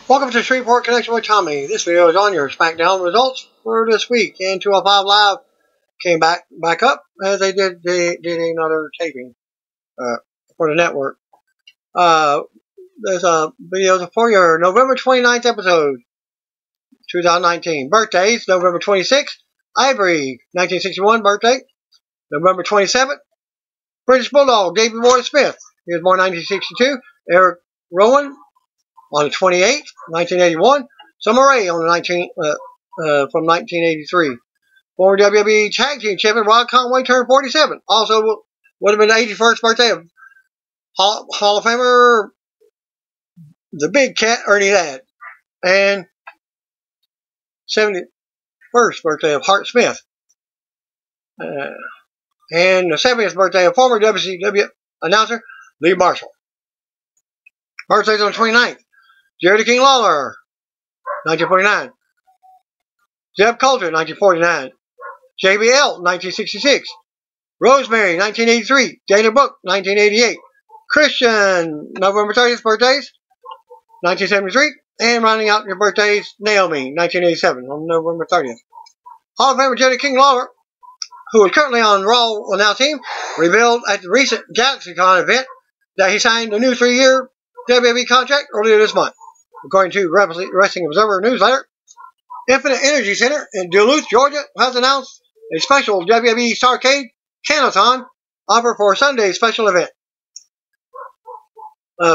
Welcome to Shreveport Connection with Tommy. This video is on your SmackDown results for this week. And 205 Live came back up as they did another taping for the network. There's a video for your November 29th episode, 2019. Birthdays, November 26th, Ivory, 1961 birthday. November 27th, British Bulldog, Davey Boy Smith. He was born 1962. Eric Rowan on the 28th, 1981. Summer Rae on the from 1983. Former WWE Tag Team Champion Rod Conway turned 47. Also would have been the 81st birthday of Hall of Famer, the Big Cat, Ernie Ladd. And 71st birthday of Hart Smith. And the 70th birthday of former WCW announcer Lee Marshall. Birthdays on the 29th. Jerry the King Lawler, 1949. Zeb Coulter, 1949. JBL, 1966. Rosemary, 1983. Dana Brooke, 1988. Christian, November 30th birthdays, 1973. And rounding out your birthdays, Naomi, 1987, on November 30th. Hall of Famer Jerry the King Lawler, who is currently on Raw Now Team, revealed at the recent GalaxyCon event that he signed a new 3-year WWE contract earlier this month. According to Wrestling Observer newsletter, Infinite Energy Center in Duluth, Georgia, has announced a special WWE Starcade Can-a-thon offer for Sunday's special event.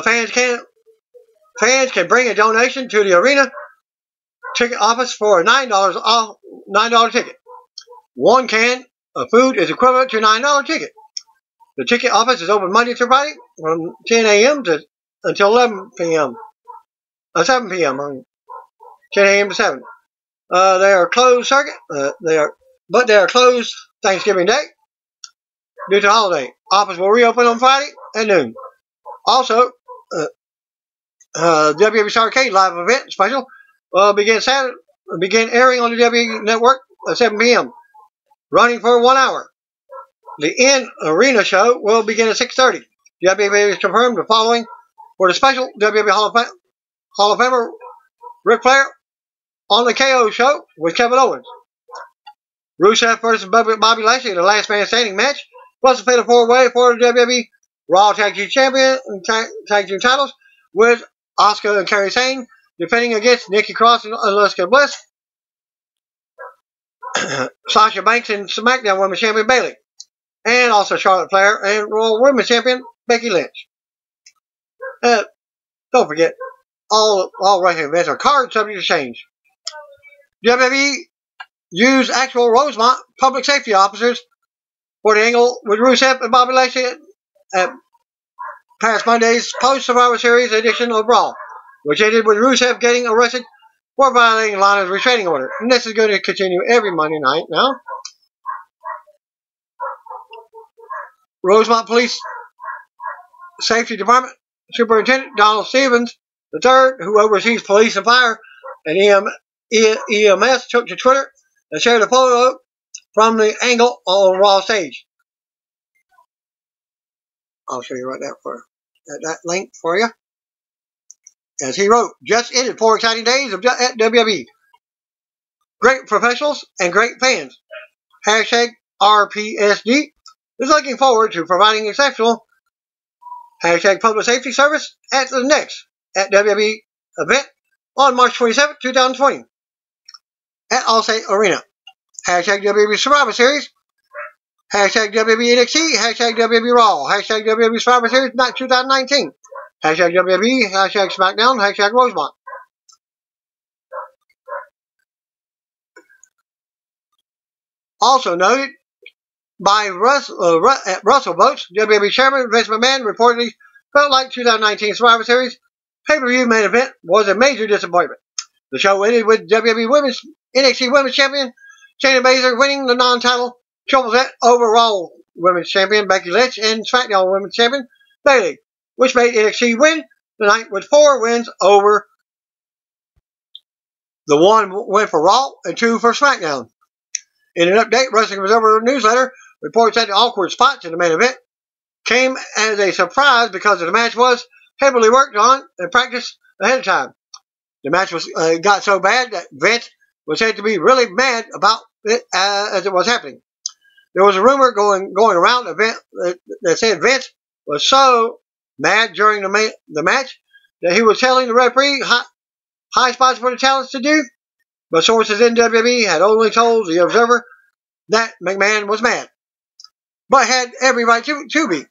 Fans can bring a donation to the arena ticket office for a $9 ticket. One can of food is equivalent to a $9 ticket. The ticket office is open Monday through Friday from 10 a.m. until 11 p.m. 7 p.m. 10 a.m. to 7. They are closed circuit. They are closed Thanksgiving Day due to holiday. Office will reopen on Friday at noon. Also, WWE Starcade live event special will begin airing on the WWE Network at 7 p.m. running for 1 hour. The in-arena show will begin at 6:30. WWE has confirmed the following for the special WWE Hall of Famer Ric Flair on the KO show with Kevin Owens. Rusev versus Bobby Lashley in the last man standing match, plus a fatal 4-way for the WWE Raw Tag Team Champion and Tag Team titles, with Asuka and Kairi Sane defending against Nikki Cross and Alexa Bliss, Sasha Banks and SmackDown Women's Champion Bayley, and also Charlotte Flair and Raw Women's Champion Becky Lynch. Don't forget, all wrestling events are card subject to change. WWE used actual Rosemont public safety officers for the angle with Rusev and Bobby Lashley at past Monday's post-Survivor Series edition of Raw, which ended with Rusev getting arrested for violating Lana's restraining order. And this is going to continue every Monday night now. Rosemont Police Safety Department Superintendent Donald Stevens III, who oversees police and fire and EMS, took to Twitter and shared a photo from the angle on Raw stage. I'll show you right there for that link for you. As he wrote, just ended 4 exciting days at WWE. Great professionals and great fans. Hashtag RPSD is looking forward to providing exceptional hashtag public safety service at the next at WWE event on March 27, 2020 at Allstate Arena. Hashtag WWE Survivor Series. Hashtag WWE NXT. Hashtag WWE Raw. Hashtag WWE Survivor Series 2019. Hashtag WWE. Hashtag SmackDown. Hashtag Rosemont. Also noted by Russell Votes, WWE Chairman Vince McMahon reportedly felt like 2019 Survivor Series pay-per-view main event was a major disappointment. The show ended with WWE NXT Women's Champion Shayna Baszler winning the non-title triple threat over Raw Women's Champion Becky Lynch and SmackDown Women's Champion Bayley, which made NXT win the night with 4 wins over the 1 win for Raw and 2 for SmackDown. In an update, Wrestling Observer newsletter reports that the awkward spots in the main event came as a surprise because the match was heavily worked on and practiced ahead of time. The match was got so bad that Vince was said to be really mad about it as it was happening. There was a rumor going around that said Vince was so mad during the match that he was telling the referee high spots for the talents to do, but sources in WWE had only told the Observer that McMahon was mad, but had every right to be.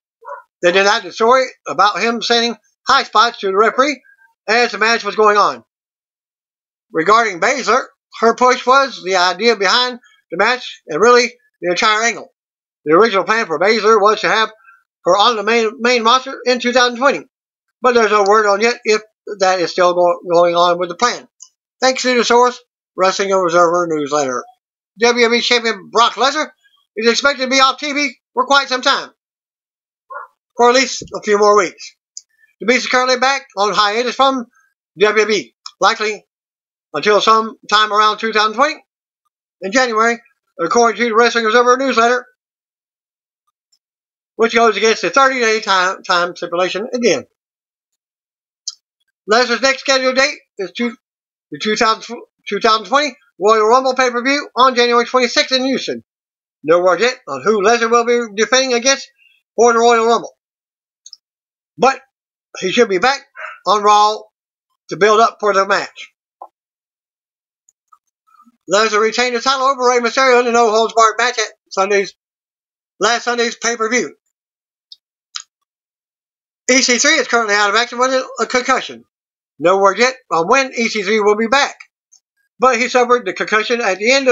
They denied the story about him sending high spots to the referee as the match was going on. Regarding Baszler, her push was the idea behind the match and really the entire angle. The original plan for Baszler was to have her on the main roster in 2020, but there's no word on yet if that is still going on with the plan. Thanks to the source, Wrestling Observer Newsletter. WWE Champion Brock Lesnar is expected to be off TV for quite some time, for at least a few more weeks. The Beast is currently back on hiatus from WWE, likely until sometime around 2020 in January, according to the Wrestling Observer Newsletter, which goes against the 30-day time stipulation again. Lesnar's next scheduled date is the 2020 Royal Rumble pay-per-view on January 26th in Houston. No word yet on who Lesnar will be defending against for the Royal Rumble, but he should be back on Raw to build up for the match. Lesnar retained the title over Rey Mysterio in the no-holds-barred match at last Sunday's pay-per-view. EC3 is currently out of action with a concussion. No word yet on when EC3 will be back, but he suffered the concussion at the end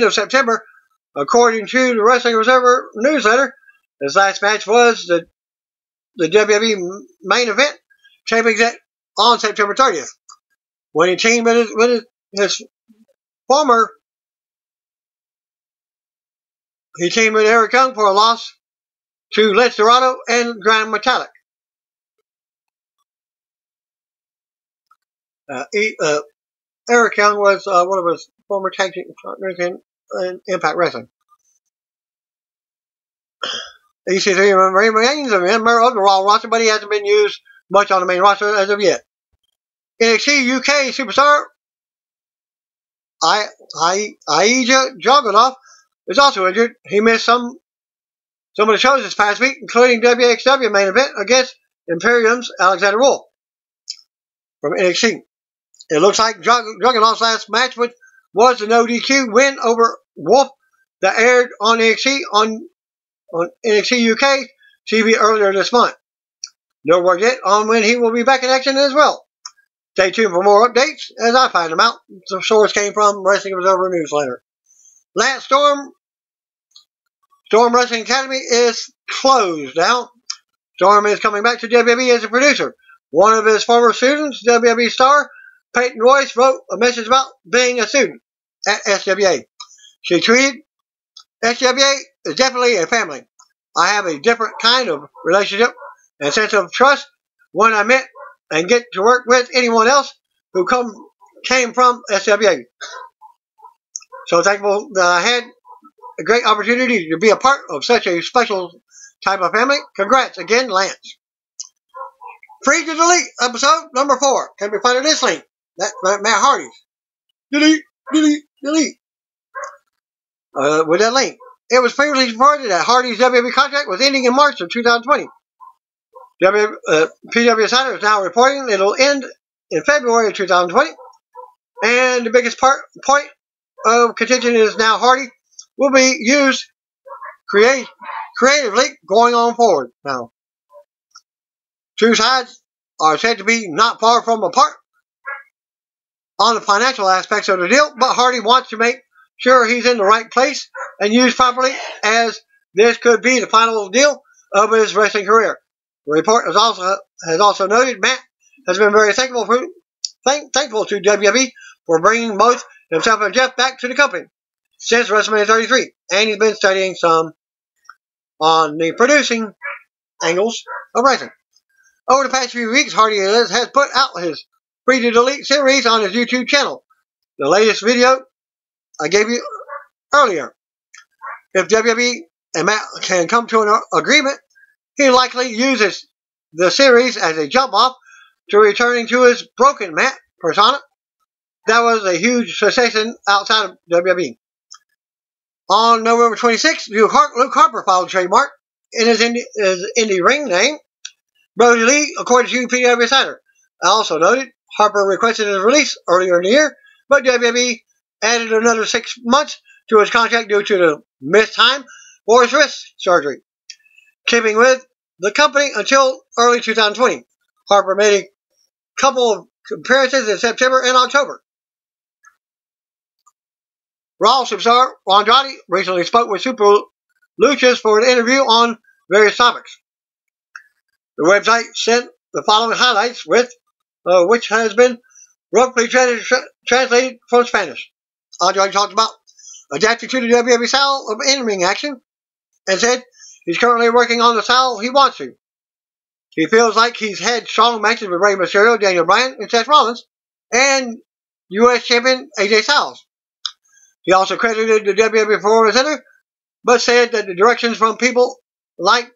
of September, according to the Wrestling Observer Newsletter. His last match was the WWE main event tapings on September 30th, when he teamed with his former. He teamed with Eric Young for a loss to Let's Dorado and Grand Metalik. Eric Young was one of his former tag team partners in Impact Wrestling. EC3 remains a member of the Raw roster, but he hasn't been used much on the main roster as of yet. NXT UK superstar Ilja Dragunov is also injured. He missed some of the shows this past week, including WXW main event against Imperium's Alexander Wolf from NXT. It looks like Dragunov's last match was the no DQ win over Wolf that aired on NXT on NXT UK TV earlier this month. No word yet on when he will be back in action as well. Stay tuned for more updates as I find them out. The source came from Wrestling Observer Newsletter. Lance Storm Wrestling Academy is closed now. Storm is coming back to WWE as a producer. One of his former students, WWE star Peyton Royce, wrote a message about being a student at SWA. She tweeted, "SWA is definitely a family. I have a different kind of relationship and sense of trust when I meet and get to work with anyone else who came from SWA. So thankful that I had a great opportunity to be a part of such a special type of family. Congrats again, Lance." Free to delete episode number 4 can be found at this link. That's Matt Hardy's. Delete. With that link. It was previously reported that Hardy's WWE contract was ending in March of 2020. PW Insider is now reporting it'll end in February of 2020. And the biggest point of contention is now Hardy will be used creatively going on forward now. Two sides are said to be not far from apart on the financial aspects of the deal, but Hardy wants to make sure he's in the right place and used properly, as this could be the final deal of his wrestling career. The report has also noted Matt has been very thankful to WWE for bringing both himself and Jeff back to the company since WrestleMania 33, and he's been studying some on the producing angles of wrestling. Over the past few weeks, Hardy has put out his Free to Delete series on his YouTube channel. The latest video I gave you earlier. If WWE and Matt can come to an agreement, he likely uses the series as a jump off to returning to his broken Matt persona that was a huge sensation outside of WWE. On November 26th, Luke Harper filed a trademark in his indie ring name, Brody Lee, according to PW Insider. I also noted Harper requested his release earlier in the year, but WWE added another 6 months to his contract due to the missed time for his wrist surgery, keeping with the company until early 2020. Harper made a couple of appearances in September and October. Raw superstar Andrade recently spoke with Super Luchas for an interview on various topics. The website sent the following highlights, which has been roughly translated from Spanish. Andrade talked about adapting to the WWE style of in-ring action and said he's currently working on the style he wants to. He feels like he's had strong matches with Rey Mysterio, Daniel Bryan, and Seth Rollins, and U.S. Champion AJ Styles. He also credited the WWE Performance Center, but said that the directions from people like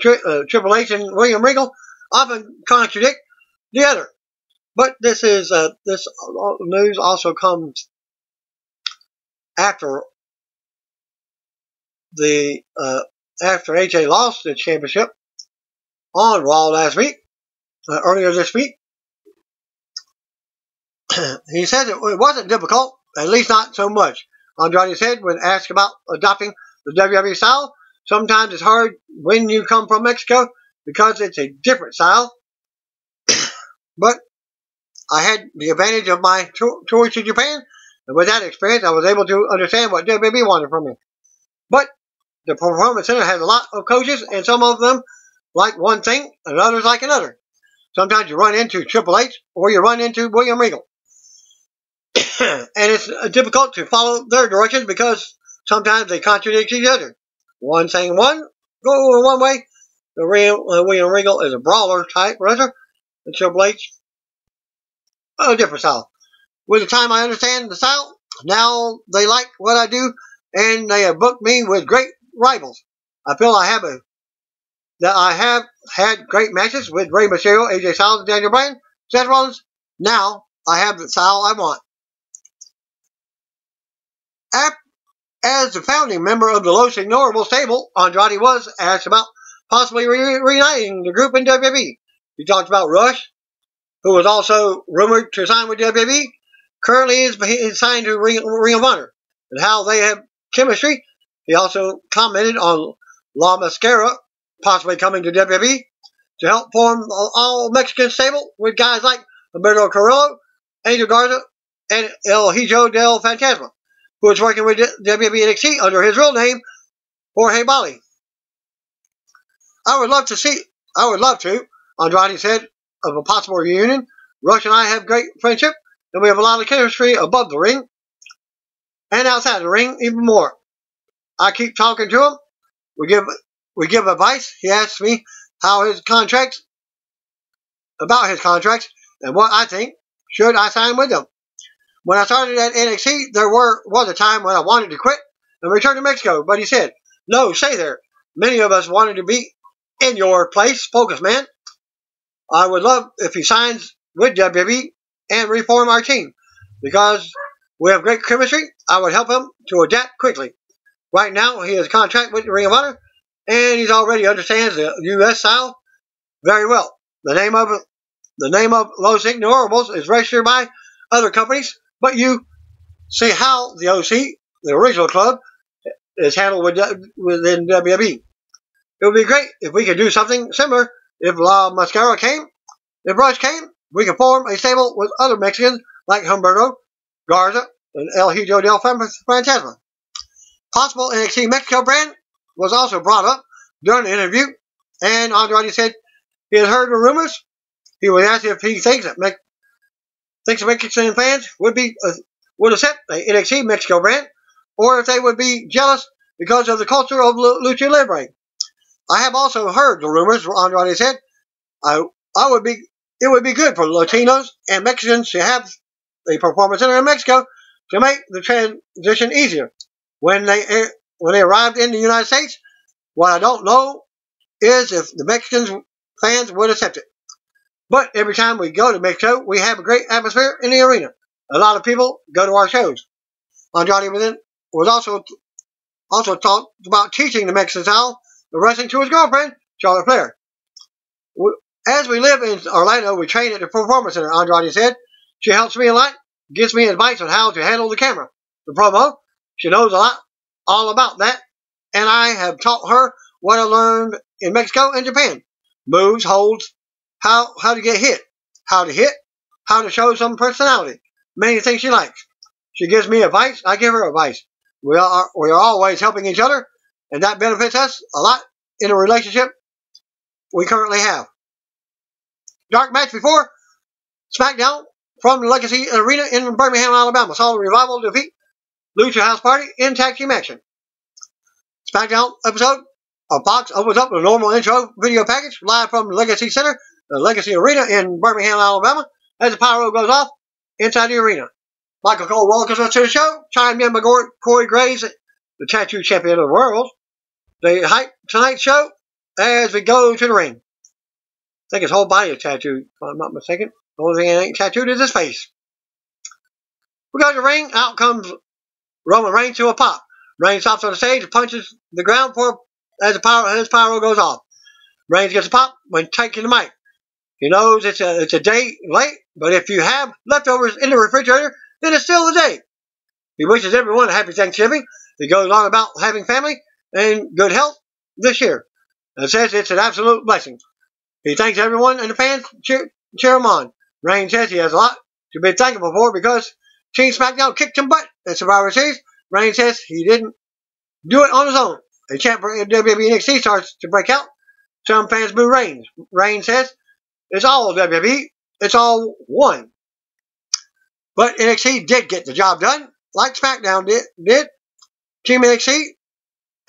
Triple H and William Regal often contradict the other. But this news also comes after after AJ lost the championship on Raw earlier this week. He said it wasn't difficult, at least not so much. Andrade said when asked about adopting the WWE style, sometimes it's hard when you come from Mexico because it's a different style. But I had the advantage of my tours to Japan, and with that experience, I was able to understand what WWE wanted from me. But the Performance Center has a lot of coaches, and some of them like one thing, and others like another. Sometimes you run into Triple H, or you run into William Regal. And it's difficult to follow their directions because sometimes they contradict each other. One saying one, go one way. William Regal is a brawler type wrestler, and Triple H, a different style. With the time I understand the style, now they like what I do, and they have booked me with great rivals. I feel I have had great matches with Rey Mysterio, AJ Styles, and Daniel Bryan, Seth Rollins. Now I have the style I want. As the founding member of the Los Ignorables stable, Andrade was asked about possibly reuniting the group in WWE. He talked about Rush, who was also rumored to sign with WWE, currently is signed to Ring of Honor, and how they have chemistry. He also commented on La Mascara possibly coming to WWE to help form an all-Mexican stable with guys like Humberto Carrillo, Angel Garza, and El Hijo del Fantasma, who is working with WWE NXT under his real name, Jorge Bali. I would love to, Andrade said, of a possible reunion. Rush and I have great friendship, and we have a lot of chemistry above the ring, and outside the ring even more. I keep talking to him. We give advice. He asks me about his contracts, and what I think should I sign with them. When I started at NXT, there was a time when I wanted to quit and return to Mexico, but he said, no, stay there. Many of us wanted to be in your place, focus man. I would love if he signs with WWE and reform our team. Because we have great chemistry, I would help him to adapt quickly. Right now, he has a contract with the Ring of Honor, and he already understands the U.S. style very well. The name of Los Ignorables is registered by other companies, but you see how the OC, the original club, is handled within WWE. It would be great if we could do something similar. If La Mascara came, if Rush came, we could form a stable with other Mexicans like Humberto, Garza, and El Hijo del Fantasma. Possible NXT Mexico brand was also brought up during the interview, and Andrade said he had heard the rumors. He was asked if he thinks Mexican fans would accept a NXT Mexico brand, or if they would be jealous because of the culture of Lucha Libre. I have also heard the rumors, Andrade said. It would be good for Latinos and Mexicans to have a performance center in Mexico to make the transition easier. When they arrived in the United States, what I don't know is if the Mexican fans would accept it. But every time we go to Mexico, we have a great atmosphere in the arena. a lot of people go to our shows. Andrade was also taught about teaching the Mexican style of wrestling to his girlfriend, Charlotte Flair. As we live in Orlando, we train at the Performance Center, Andrade said. She helps me a lot, gives me advice on how to handle the camera. The promo, she knows all about that, and I have taught her what I learned in Mexico and Japan. Moves, holds, how to get hit, how to hit, how to show some personality, many things she likes. She gives me advice, I give her advice. We are always helping each other, and that benefits us a lot in a relationship we currently have. Dark match before SmackDown from the Legacy Arena in Birmingham, Alabama saw the Revival defeat Lucha House Party in tag team action. SmackDown episode of Fox opens up with a normal intro video package live from the Legacy Center, the Legacy Arena in Birmingham, Alabama, as the pyro goes off inside the arena. Michael Cole welcomes us to the show, chimed in by Corey Graves, the tattoo champion of the world. They hype tonight's show as we go to the ring. I think his whole body is tattooed, if I'm not mistaken. The only thing that ain't tattooed is his face. We go to the ring. Out comes Roman Reigns to a pop. Reigns stops on the stage and punches the ground as his pyro goes off. Reigns gets a pop when taking the mic. He knows it's a day late, but if you have leftovers in the refrigerator, then it's still a day. He wishes everyone a happy Thanksgiving. He goes on about having family and good health this year, and says it's an absolute blessing. He thanks everyone and the fans cheer him on. Reigns says he has a lot to be thankful for because Team SmackDown kicked him butt at Survivor Series. Reigns says he didn't do it on his own. A chant for WWE NXT starts to break out. Some fans boo Reigns. Reigns says it's all WWE. It's all one. But NXT did get the job done, like SmackDown did. Team NXT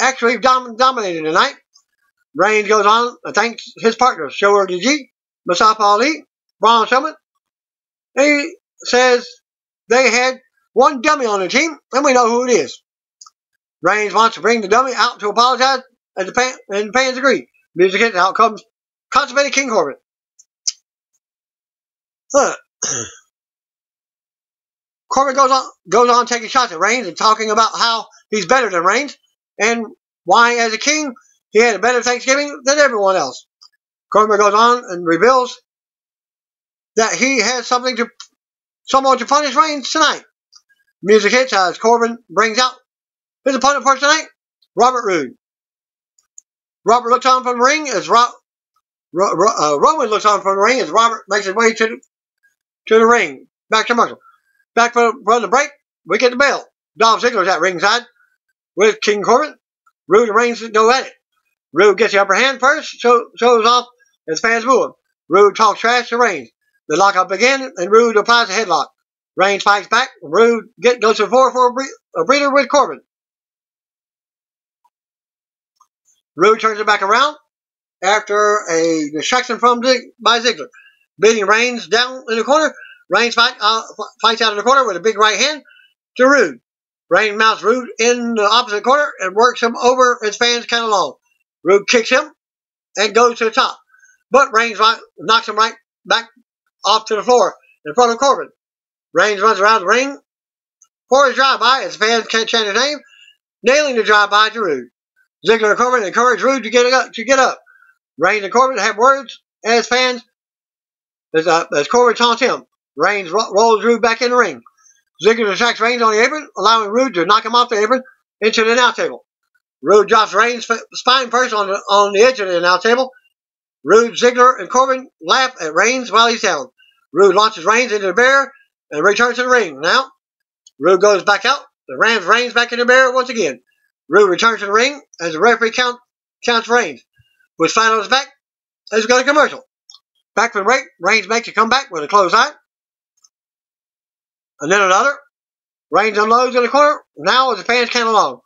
actually dominated tonight. Reigns goes on and thanks his partners, Showa G, Mustafa Ali, Braun Strowman. He says they had one dummy on the team, and we know who it is. Reigns wants to bring the dummy out to apologize, and the fans agree. Music hits, out comes Constipated King Corbin. Corbin goes on taking shots at Reigns and talking about how he's better than Reigns, and why, as a king, he had a better Thanksgiving than everyone else. Corbin goes on and reveals that he has someone to punish Reigns tonight. Music hits as Corbin brings out his opponent for tonight, Robert Roode. Robert looks on from the ring as Roman looks on from the ring as Robert makes his way to the ring. Back to commercial. Back from the break, we get the bell. Dolph Ziggler's at ringside with King Corbin. Roode and Reigns go at it. Roode gets the upper hand first, shows off as fans boo him. Roode talks trash to Reigns. They lock up again, and Roode applies a headlock. Reigns fights back. Roode goes to the floor for a breather with Corbin. Roode turns it back around after a distraction by Ziggler. Beating Reigns down in the corner. Reigns fights out in the corner with a big right hand to Roode. Reigns mounts Roode in the opposite corner and works him over his fans kind of long. Roode kicks him and goes to the top. But Reigns knocks him right back off to the floor in front of Corbin. Reigns runs around the ring for his drive-by as fans can't chant his name, nailing the drive-by to Roode. Ziggler and Corbin encourage Roode to get up. Reigns and Corbin have words as Corbin taunts him. Reigns rolls Roode back in the ring. Ziggler attacks Reigns on the apron, allowing Roode to knock him off the apron into the announce table. Roode drops Reigns' spine first on the edge of the announce table. Roode, Ziggler, and Corbin laugh at Reigns while he's down. Roode launches Reigns into the barrier and returns to the ring. Now, Roode goes back out and rams Reigns back in the barrier once again. Roode returns to the ring as the referee counts Reigns. Puts flat on his back as we go to commercial. Back from the break, Reigns makes a comeback with a clothesline. And then another. Reigns unloads in the corner. Now as the fans count along.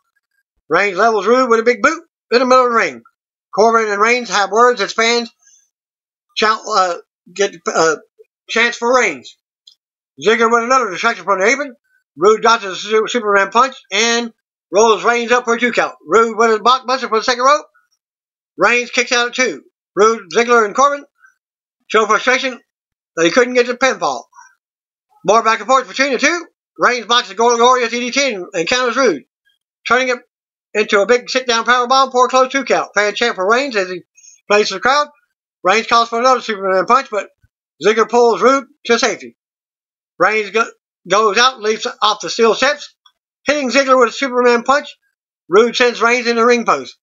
Reigns levels Roode with a big boot in the middle of the ring. Corbin and Reigns have words as fans get chants for Reigns. Ziggler with another distraction from the apron. Roode dodges a Superman punch and rolls Reigns up for a 2 count. Roode with a blockbuster for the second rope. Reigns kicks out at 2. Roode, Ziggler, and Corbin show frustration that he couldn't get to the pinfall. More back and forth between the two. Reigns blocks the Glorious DDT and counters Rude, turning it into a big sit-down powerbomb for a close 2 count. Fan chant for Reigns as he plays to the crowd. Reigns calls for another Superman punch, but Ziggler pulls Rude to safety. Reigns goes out and leaps off the steel steps, hitting Ziggler with a Superman punch. Rude sends Reigns in the ring post,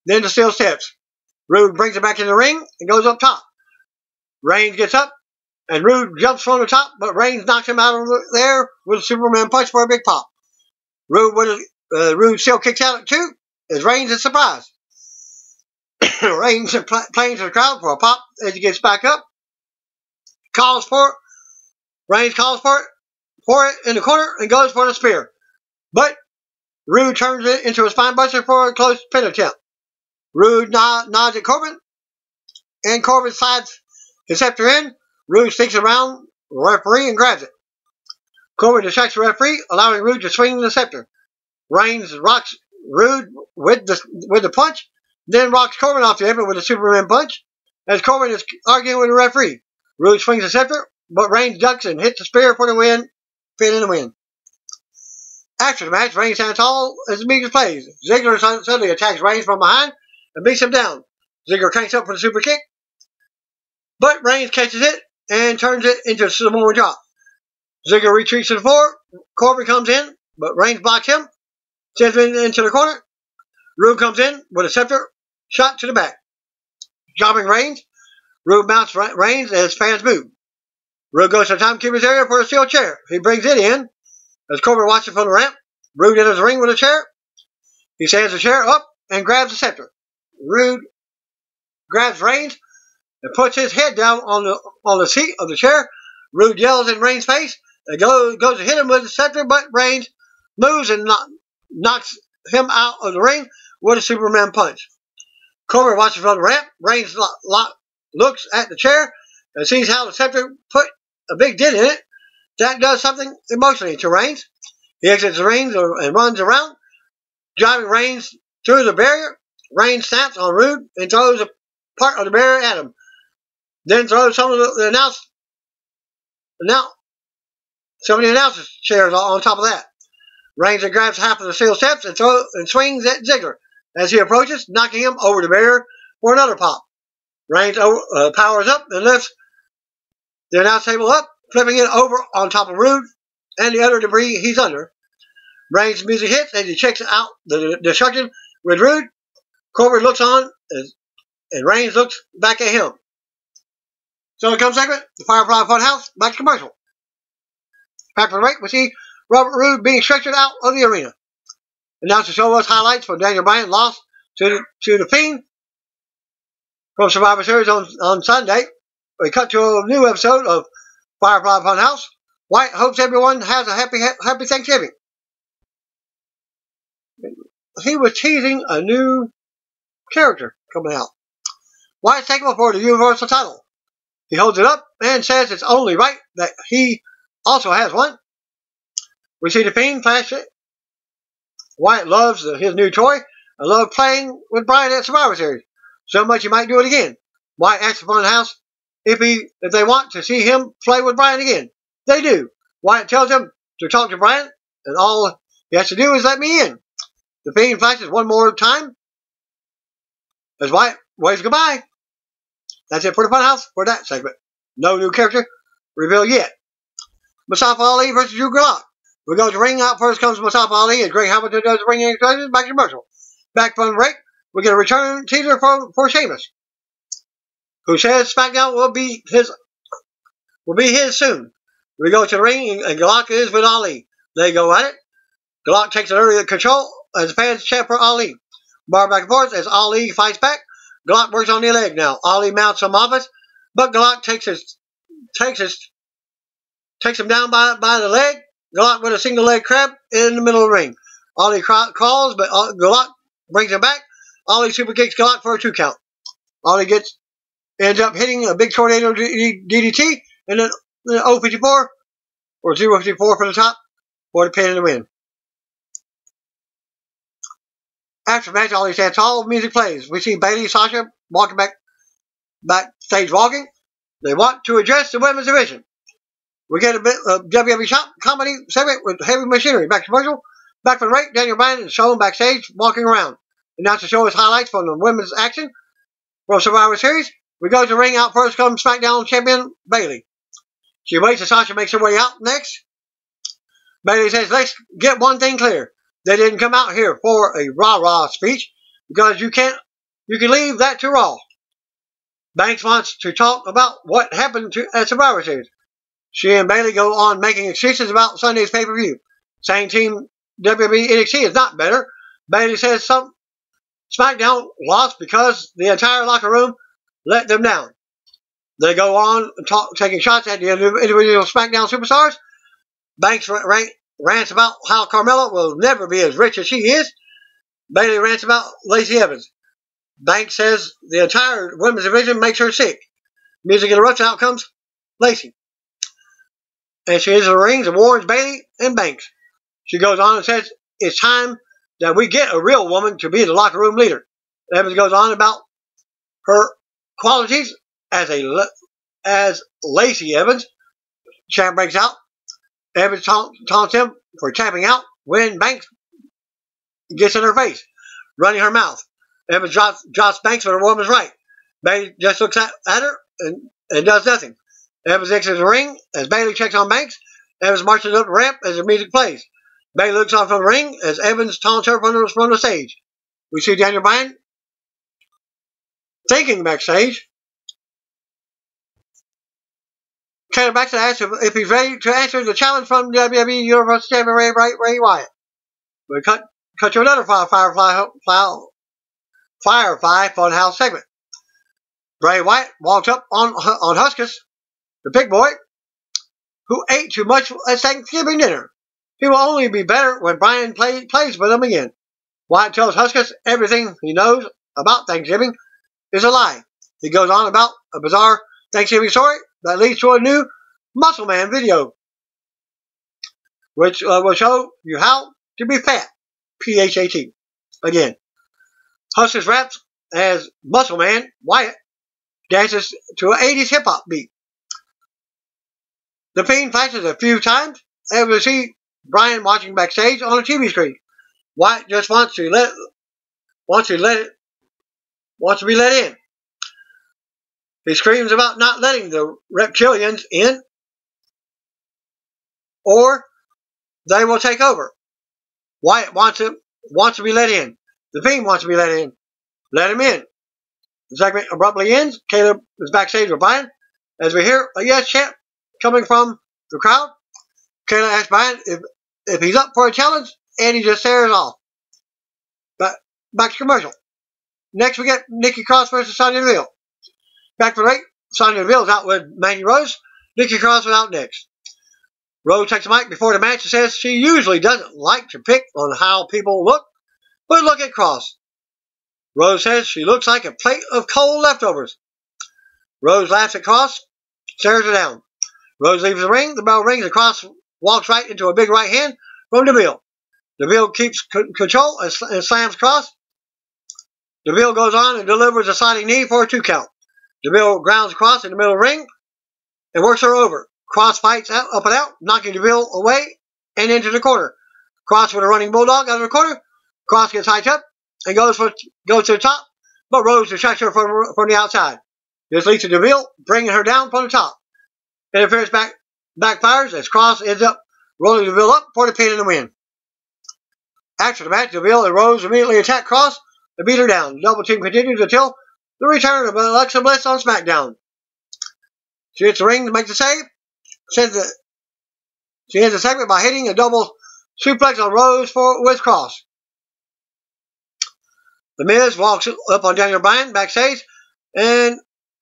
then the steel steps. Rude brings it back in the ring and goes up top. Reigns gets up, and Rude jumps from the top, but Reigns knocks him out of there with a Superman punch for a big pop. Rude still kicks out at 2 as Reigns is surprised. Reigns playing to the crowd for a pop as he gets back up. Reigns calls for it in the corner and goes for the spear. But Rude turns it into a spinebuster for a close pin attempt. Rude nods at Corbin, and Corbin slides his scepter in. Rude sneaks around the referee and grabs it. Corbin distracts the referee, allowing Rude to swing the scepter. Reigns rocks Rude with the punch, then rocks Corbin off the apron with a Superman punch. As Corbin is arguing with the referee, Rude swings the scepter, but Reigns ducks and hits the spear for the win, pin in the win. After the match, Reigns stands tall as the music plays. Ziggler suddenly attacks Reigns from behind and beats him down. Ziggler cranks up for the super kick, but Reigns catches it and turns it into a Samoan drop. Ziggler retreats to the floor. Corbin comes in, but Reigns blocks him, sends him into the corner. Rude comes in with a scepter shot to the back. Dropping Reigns, Rude mounts Reigns as fans move. Rude goes to the timekeeper's area for a steel chair. He brings it in. As Corbin watches from the ramp, Rude enters the ring with a chair. He stands the chair up and grabs the scepter. Rude grabs Reigns and puts his head down on the seat of the chair. Rude yells in Reigns' face and goes to hit him with the scepter, but Reigns moves and knocks him out of the ring with a Superman punch. Corbin watches from the ramp. Reigns looks at the chair and sees how the scepter put a big dent in it. That does something emotionally to Reigns. He exits the ring and runs around, driving Reigns through the barrier. Reigns snaps on Rude and throws a part of the barrier at him. Then throws some of the announcers' chairs on top of that. Reigns grabs half of the steel steps and swings at Ziggler as he approaches, knocking him over the barrier for another pop. Reigns powers up and lifts the announce table up, flipping it over on top of Rude and the other debris he's under. Reigns' music hits as he checks out the destruction with Rude. Corbin looks on and Reigns looks back at him. So in the segment, the Firefly Funhouse, back to commercial. Back from the break, we see Robert Roode being stretchered out of the arena. Announced to show us highlights from Daniel Bryan lost to the Fiend from Survivor Series on Sunday. We cut to a new episode of Firefly Funhouse. White hopes everyone has a happy Thanksgiving. He was teasing a new character coming out. White's taking for the Universal title. He holds it up and says it's only right that he also has one. We see the Fiend flash it. White loves his new toy and loves playing with Bryan at Survivor Series. So much he might do it again. White asks the Funhouse if they want to see him play with Bryan again. They do. White tells him to talk to Bryan, and all he has to do is let me in. The Fiend flashes one more time as White waves goodbye. That's it for the Funhouse for that segment. No new character revealed yet. Mustafa Ali versus Drew Gulak. We go to ring. Out first comes Mustafa Ali as Greg Hamilton does the ring introductions. Back to commercial. Back from the break, we get a return teaser for Sheamus, who says SmackDown will be his soon. We go to the ring and Gulak is with Ali. They go at it. Gulak takes an early control as the fans chant for Ali. Bar back and forth as Ali fights back. Gulak works on the leg now. Ali mounts some offense, but Gulak takes him down by the leg. Gulak with a single leg crab in the middle of the ring. Ali calls, but Gulak brings him back. Ali super kicks Gulak for a 2 count. Ali ends up hitting a big tornado DDT and then the 054 or 054 for the top for the pin and the win. After the match, Ali stands tall, music plays. We see Bayley and Sasha walking backstage walking. They want to address the women's division. We get a bit of WWE shop comedy segment with heavy machinery. Back to commercial. Back from the break, Daniel Bryan is shown backstage walking around. Announcer show us highlights from the women's action from Survivor Series. We go to the ring. Out first comes SmackDown champion Bayley. She waits as Sasha makes her way out next. Bayley says, let's get one thing clear. They didn't come out here for a rah-rah speech because you can leave that to Raw. Banks wants to talk about what happened at Survivor Series. She and Bayley go on making excuses about Sunday's pay-per-view, saying Team WWE NXT is not better. Bayley says some SmackDown lost because the entire locker room let them down. They go on taking shots at the individual SmackDown superstars. Banks rants about how Carmella will never be as rich as she is. Bayley rants about Lacey Evans. Banks says the entire women's division makes her sick. Music interrupts. Out comes Lacey. And she enters the rings and warns Bayley and Banks. She goes on and says it's time that we get a real woman to be the locker room leader. Evans goes on about her qualities as Lacey Evans. Champ breaks out. Evans taunts him for tapping out when Banks gets in her face, running her mouth. Evans drops Banks for the woman's right. Bayley just looks at her and does nothing. Evans exits the ring as Bayley checks on Banks. Evans marches up the ramp as the music plays. Bayley looks on from the ring as Evans taunts her from the stage. We see Daniel Bryan thinking backstage. Taylor Baxter asks if he's ready to answer the challenge from WWE Universal Champion Ray Wyatt. We cut to another Firefly Funhouse segment. Bray Wyatt walked up on Huskus, the big boy, who ate too much at Thanksgiving dinner. He will only be better when Bryan plays with him again. Wyatt tells Huskus everything he knows about Thanksgiving is a lie. He goes on about a bizarre Thanksgiving story that leads to a new Muscle Man video, which will show you how to be fat. P-H-A-T. Again. Huskus raps as Muscle Man. Wyatt dances to an 80s hip-hop beat. The Fiend flashes a few times, and we see Bryan watching backstage on a TV screen. Wyatt just wants to be let in. He screams about not letting the reptilians in, or they will take over. Wyatt wants to be let in. The Fiend wants to be let in. Let him in. The segment abruptly ends. Caleb is backstage with Bryan as we hear a yes chant coming from the crowd. Caleb asks Bryan if he's up for a challenge, and he just stares off. But back to commercial. Next we get Nikki Cross versus Sonya Deville. Back to the break. Sonya Deville is out with Mandy Rose. Nikki Cross was out next. Rose takes the mic before the match and says she usually doesn't like to pick on how people look, but look at Cross. Rose says she looks like a plate of cold leftovers. Rose laughs at Cross, stares her down. Rose leaves the ring. The bell rings and Cross walks right into a big right hand from Deville. Deville keeps control and slams Cross. Deville goes on and delivers a sliding knee for a 2 count. Deville grounds Cross in the middle of the ring and works her over. Cross fights up and out, knocking Deville away and into the corner. Cross with a running bulldog out of the corner. Cross gets hyped up and goes to the top, but Rose distracts her from the outside. This leads to Deville bringing her down from the top. Interference backfires as Cross ends up rolling Deville up for the pin and the win. After the match, Deville and Rose immediately attack Cross and beat her down. The double team continues until the return of Alexa Bliss on SmackDown. She hits the ring to make the save. She ends the segment by hitting a double suplex on Rose with Cross. The Miz walks up on Daniel Bryan backstage, and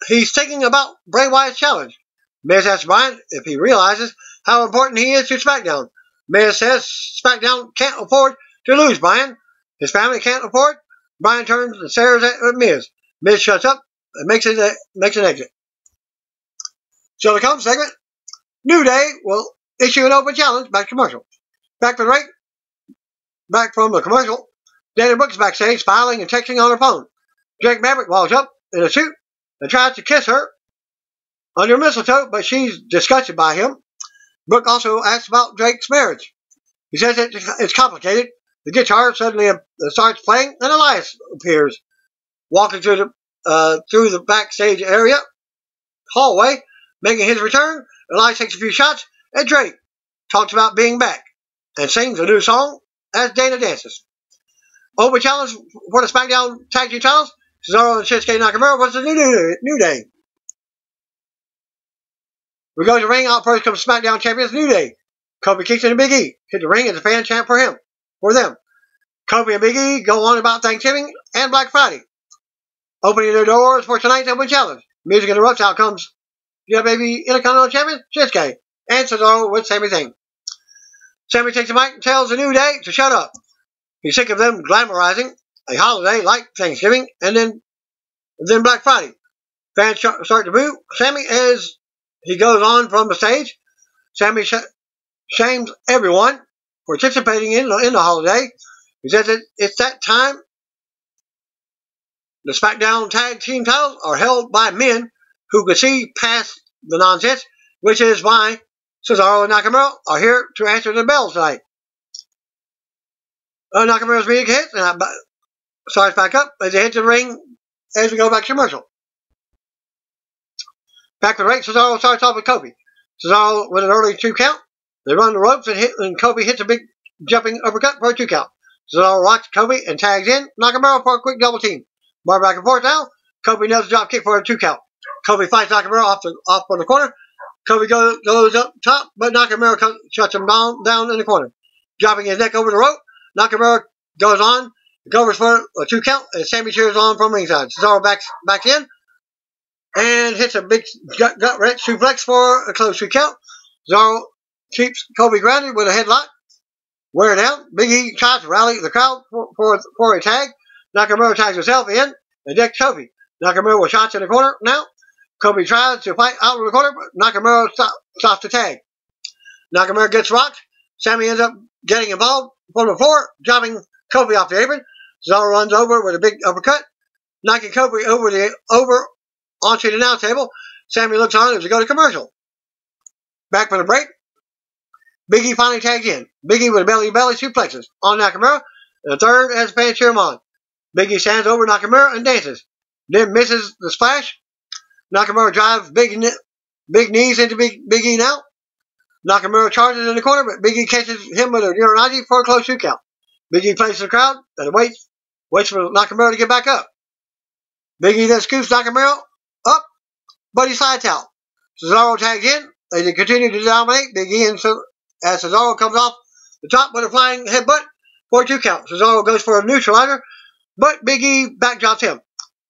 he's thinking about Bray Wyatt's challenge. Miz asks Bryan if he realizes how important he is to SmackDown. Miz says SmackDown can't afford to lose Bryan. His family can't afford. Bryan turns and stares at Miz. Miz shuts up and makes an exit. So the come segment. New Day will issue an open challenge. Back to commercial. Back from the commercial. Dana Brooks backstage, smiling and texting on her phone. Drake Maverick walks up in a suit and tries to kiss her under mistletoe, but she's disgusted by him. Brooke also asks about Drake's marriage. He says that it's complicated. The guitar suddenly starts playing, and Elias appears, walking through the backstage area hallway, making his return. Elias takes a few shots, and Drake talks about being back and sings a new song as Dana dances. Open challenge for the SmackDown Tag Team titles. Cesaro and Shinsuke Nakamura versus the New Day. We go to the ring. Out first comes SmackDown champions New Day. Kofi Kingston and Big E hit the ring as a fan chant for them. Kofi and Big E go on about Thanksgiving and Black Friday, opening their doors for tonight's open challenge. Music interrupts. Out comes baby Intercontinental Champion Shinsuke and Cesaro with Sami Zayn. Sami takes the mic and tells the New Day to shut up. He's sick of them glamorizing a holiday like Thanksgiving and then Black Friday. Fans start to boo Sami as he goes on from the stage. Sami shames everyone for participating in the holiday. He says that it's that time. The SmackDown Tag Team titles are held by men who can see past the nonsense, which is why Cesaro and Nakamura are here to answer the bells tonight. Nakamura's music hits and starts back up as they hit the ring as we go back to commercial. Back to the ring, Cesaro starts off with Kofi. Cesaro with an early 2 count. They run the ropes and Kofi hits a big jumping uppercut for a 2 count. Cesaro rocks Kofi and tags in Nakamura for a quick double team. Bar back and forth now. Kofi nails the drop kick for a 2 count. Kofi fights Nakamura off on the corner. Kofi goes up top, but Nakamura shuts him down in the corner. Dropping his neck over the rope. Nakamura goes on, covers for a 2 count, and Sami cheers on from ringside. Cesaro backs in and hits a big gut wrench suplex for a close 2 count. Cesaro keeps Kofi grounded with a headlock. Wear down. Big E tries to rally the crowd for a tag. Nakamura tags himself in and decks Kofi. Nakamura with shots in the corner now. Kofi tries to fight out of the corner, but Nakamura stops the tag. Nakamura gets rocked. Sami ends up getting involved from the floor, dropping Kofi off the apron. Cesaro runs over with a big uppercut, knocking Kofi over onto the announce table. Sami looks on as we go to commercial. Back for the break. Big E finally tags in. Big E with belly suplexes on Nakamura, and a third as fans cheer him on. Big E stands over Nakamura and dances, then misses the splash. Nakamura drives big knees into Big E now. Nakamura charges in the corner, but Big E catches him with a Uranagi for a close 2 count. Big E plays the crowd and waits for Nakamura to get back up. Big E then scoops Nakamura up, but he slides out. Cesaro tags in. They continue to dominate Big E as Cesaro comes off the top with a flying headbutt for a 2 count. Cesaro goes for a neutralizer, but Big E backdrops him.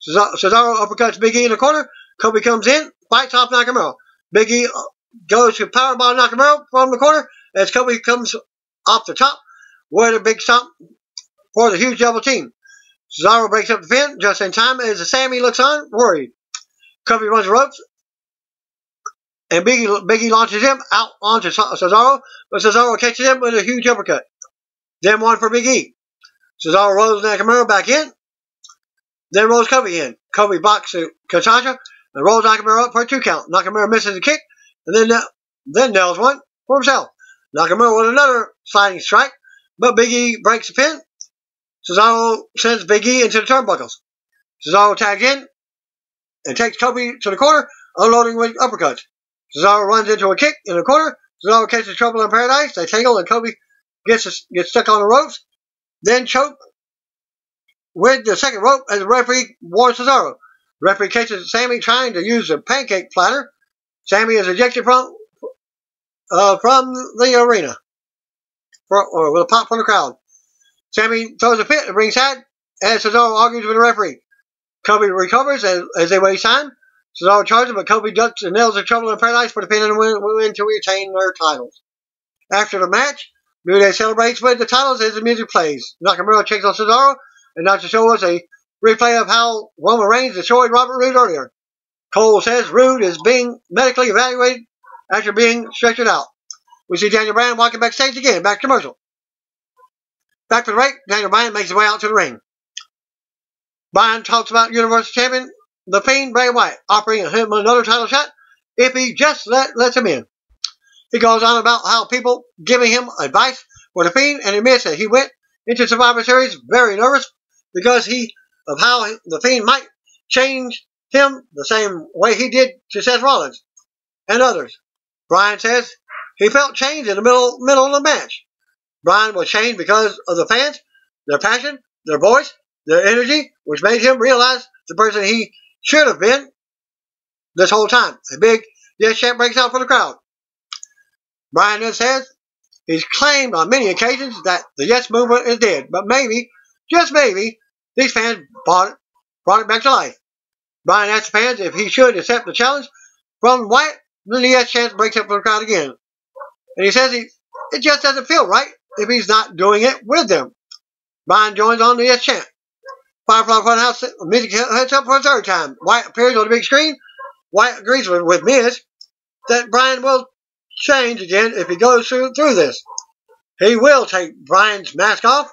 Cesaro uppercuts Big E in the corner. Kofi comes in, fights off Nakamura. Big E goes to powerbomb Nakamura from the corner as Kofi comes off the top with a big stomp for the huge double team. Cesaro breaks up the pin just in time as Sami looks on, worried. Kofi runs the ropes, and Big E launches him out onto Cesaro, but Cesaro catches him with a huge uppercut. Then one for Big E. Cesaro rolls Nakamura back in, then rolls Kofi in. Kofi blocks Kinshasa and rolls Nakamura up for a 2 count. Nakamura misses a kick, and then nails one for himself. Nakamura with another sliding strike, but Big E breaks the pin. Cesaro sends Big E into the turnbuckles. Cesaro tags in and takes Kofi to the corner, unloading with uppercuts. Cesaro runs into a kick in the corner. Cesaro catches Trouble in Paradise. They tangle, and Kofi gets stuck on the ropes, then choke with the second rope as the referee warns Cesaro. The referee catches Sami trying to use the pancake platter. Sami is ejected from the arena with a pop from the crowd. Sami throws a fit and brings head as Cesaro argues with the referee. Kofi recovers as they waste time. Cesaro charges, but Kofi ducks and nails the Trouble in Paradise for the pin and win to retain their titles. After the match, New Day celebrates with the titles as the music plays. Nakamura checks on Cesaro and not to show us a replay of how Roman Reigns destroyed Robert Roode earlier. Cole says Roode is being medically evaluated after being stretchered out. We see Daniel Bryan walking backstage again. Back to commercial. Back for the break, Daniel Bryan makes his way out to the ring. Bryan talks about Universal Champion, The Fiend, Bray Wyatt, offering him another title shot if he just lets him in. He goes on about how people giving him advice for the Fiend and admits that he went into Survivor Series very nervous because of how the Fiend might change him the same way he did to Seth Rollins and others. Bryan says he felt changed in the middle of the match. Bryan was changed because of the fans, their passion, their voice, their energy, which made him realize the person he should have been this whole time. A big yes chant breaks out for the crowd. Bryan then says he's claimed on many occasions that the yes movement is dead, but maybe, just maybe, these fans brought it back to life. Bryan asked the fans if he should accept the challenge from Wyatt, then the yes chant breaks up for the crowd again. And he says it just doesn't feel right if he's not doing it with them. Bryan joins on the yes chant. Firefly Funhouse music hits up for a third time. Wyatt appears on the big screen. Wyatt agrees with Miz that Bryan will change again if he goes through this. He will take Bryan's mask off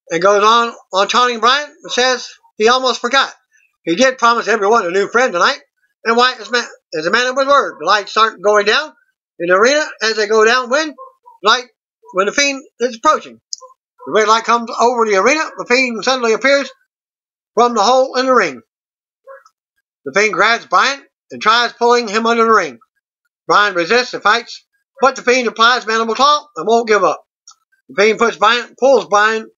and goes on taunting Bryan and says he almost forgot. He did promise everyone a new friend tonight, and Wyatt is a man of his word. The lights start going down in the arena as they go down when the Fiend is approaching. The red light comes over the arena. The Fiend suddenly appears from the hole in the ring. The Fiend grabs Bryan and tries pulling him under the ring. Bryan resists and fights, but the Fiend applies mandible claw and won't give up. The Fiend pulls Bryan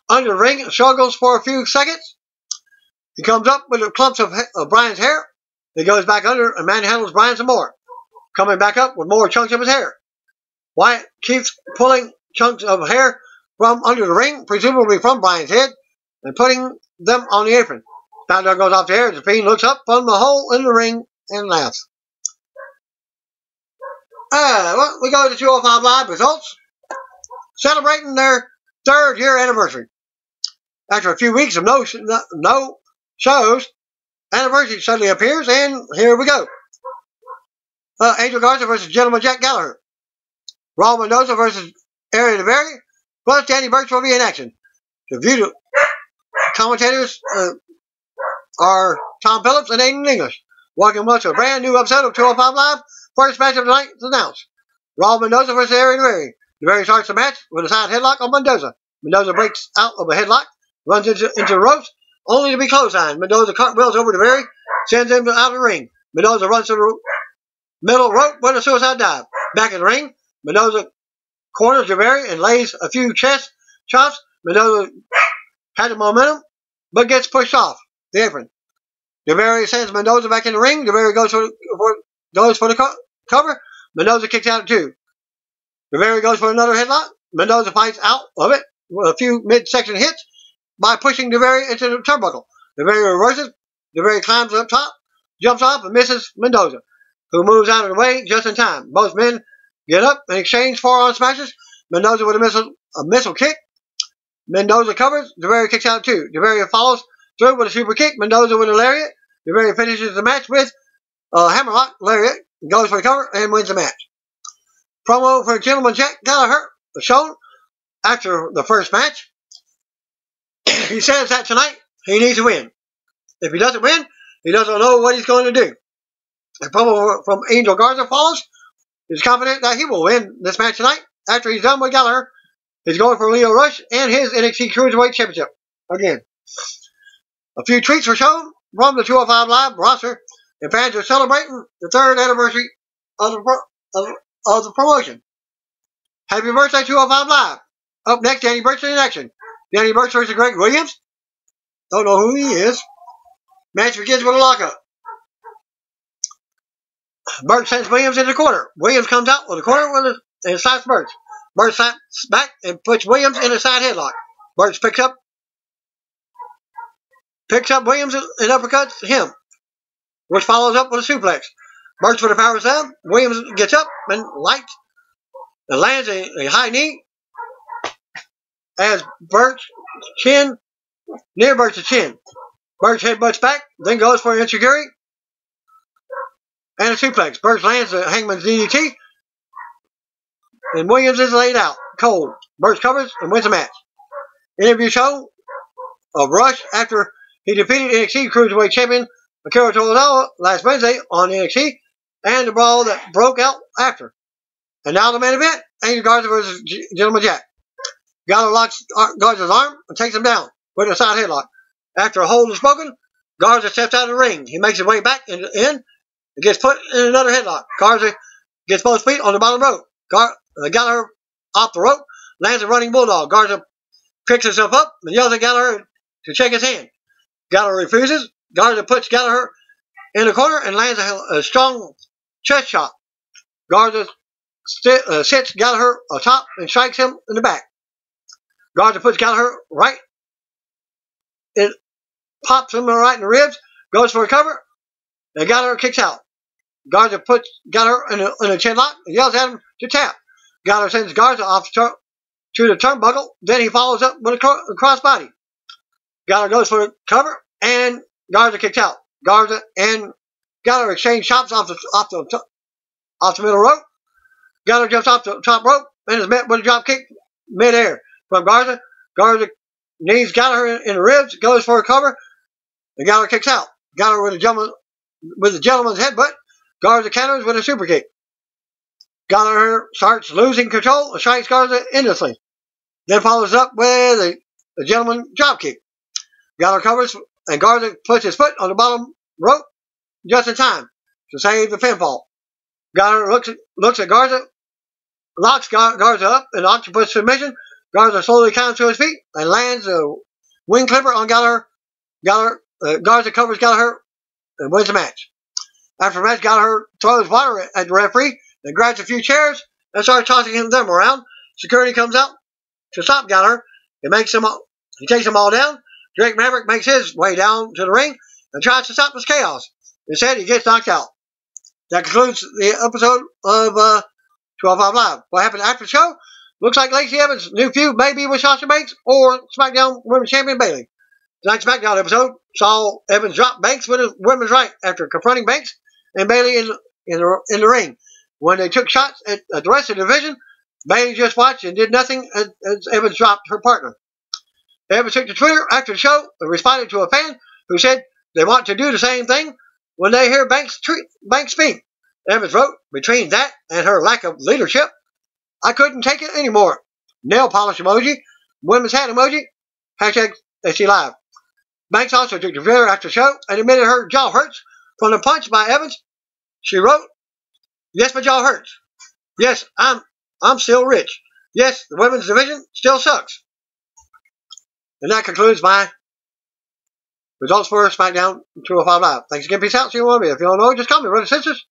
under the ring and struggles for a few seconds. He comes up with the clumps of Bryan's hair. He goes back under and manhandles Bryan some more, coming back up with more chunks of his hair. Wyatt keeps pulling chunks of hair from under the ring, presumably from Bryan's head, and putting them on the apron. Countdown goes off the air as the Fiend looks up from the hole in the ring and laughs. We go to 205 Live results. Celebrating their 3rd year anniversary. After a few weeks of no shows, anniversary suddenly appears, and here we go. Angel Garza versus Gentleman Jack Gallagher. Raul Mendoza versus Ariel DeVere, plus Danny Burch will be in action. The view commentators are Tom Phillips and Aiden English. Welcome to a brand new episode of 205 Live. First match of the night is announced. Raul Mendoza versus Ariel DeVere. DeVere starts the match with a side headlock on Mendoza. Mendoza breaks out of a headlock, runs into the ropes, only to be clotheslined. Mendoza cartwheels over DeVere, sends him out of the ring. Mendoza runs to the middle rope with a suicide dive. Back in the ring, Mendoza corners DeVere and lays a few chest chops. Mendoza had the momentum, but gets pushed off the apron. DeVere sends Mendoza back in the ring. DeVere goes for the cover. Mendoza kicks out at 2. DeVere goes for another headlock. Mendoza fights out of it with a few midsection hits by pushing DeVere into the turnbuckle. DeVere reverses. DeVere climbs up top, jumps off, and misses Mendoza, who moves out of the way just in time. Both men get up and exchange forearm smashes. Mendoza with a missile kick. Mendoza covers. DeVere kicks out at 2. DeVere follows through with a super kick. Mendoza with a lariat. DeVere finishes the match with a hammerlock lariat, goes for the cover, and wins the match. Promo for Gentleman Jack Gallagher was shown after the first match. He says that tonight he needs to win. If he doesn't win, he doesn't know what he's going to do. A promo from Angel Garza follows. He's confident that he will win this match tonight. After he's done with Gallagher, he's going for Leo Rush and his NXT Cruiserweight Championship again. A few tweets were shown from the 205 Live roster, and fans are celebrating the 3rd anniversary of the promotion. Happy birthday, 205 Live. Up next, Danny Burch in action. Danny Burch versus Greg Williams. Don't know who he is. Match begins with a lockup. Burch sends Williams into the corner. Williams comes out with a corner and slaps Burch. Burch slaps back and puts Williams in a side headlock. Burch picks up Williams and uppercuts him, which follows up with a suplex. Burch with a power slam. Williams gets up and lands a high knee as Burch near Burch's chin. Burch headbutts back, then goes for an enziguri and a suplex. Burch lands the Hangman's DDT, and Williams is laid out cold. Burch covers and wins the match. Interview show of Rush after he defeated NXT Cruiserweight Champion Akira Tozawa last Wednesday on NXT. and the brawl that broke out after. And now the main event, Angel Garza versus Gentleman Jack. Gallo locks Garza's arm and takes him down with a side headlock. After a hold is broken, Garza steps out of the ring. He makes his way back in and gets put in another headlock. Garza gets both feet on the bottom rope. Gallagher off the rope, lands a running bulldog. Garza picks himself up and yells at Gallagher to shake his hand. Gallagher refuses. Garza puts Gallagher in the corner and lands a strong chest shot. Garza sits Gallagher atop and strikes him in the back. Garza puts Gallagher right. It pops him right in the ribs, goes for a cover, and Gallagher kicks out. Garza puts Gallagher in a chin lock and yells at him to tap. Gallagher sends Garza off to the turnbuckle, then he follows up with a crossbody. Gallagher goes for a cover, and Garza kicks out. Garza and Gallagher exchange chops off the middle rope. Gallagher jumps off the top rope and is met with a drop kick midair from Garza. Garza knees Gallagher in the ribs, goes for a cover, and Gallagher kicks out. Gallagher with a gentleman's headbutt. Garza counters with a super kick. Gallagher starts losing control and strikes Garza endlessly. Then follows up with a gentleman drop kick. Gallagher covers and Garza puts his foot on the bottom rope just in time to save the pinfall. Gallagher looks at Garza, locks Garza up in octopus submission. Garza slowly counters to his feet and lands a wing clipper on Gallagher. Garza covers Gallagher and wins the match. After the match, Gallagher throws water at the referee and grabs a few chairs and starts tossing them around. Security comes out to stop Gallagher. He takes them all down. Drake Maverick makes his way down to the ring and tries to stop this chaos. Instead, he gets knocked out. That concludes the episode of 12-5 Live. What happened after the show? Looks like Lacey Evans' new feud may be with Sasha Banks or SmackDown Women's Champion Bayley. Tonight's SmackDown episode saw Evans drop Banks with a women's right after confronting Banks and Bayley in the ring. When they took shots at the rest of the division, Bayley just watched and did nothing as Evans dropped her partner. Evans took to Twitter after the show and responded to a fan who said they want to do the same thing when they hear Banks speak. Evans wrote, "Between that and her lack of leadership, I couldn't take it anymore." Nail polish emoji, women's hat emoji, hashtag SC Live. Banks also took to Twitter after the show and admitted her jaw hurts from the punch by Evans. She wrote, "Yes, my jaw hurts. Yes, I'm still rich. Yes, the women's division still sucks." And that concludes my results for SmackDown 205 Live. Thanks again. Peace out. See you on me. If you don't know, just call me, brothers and sisters.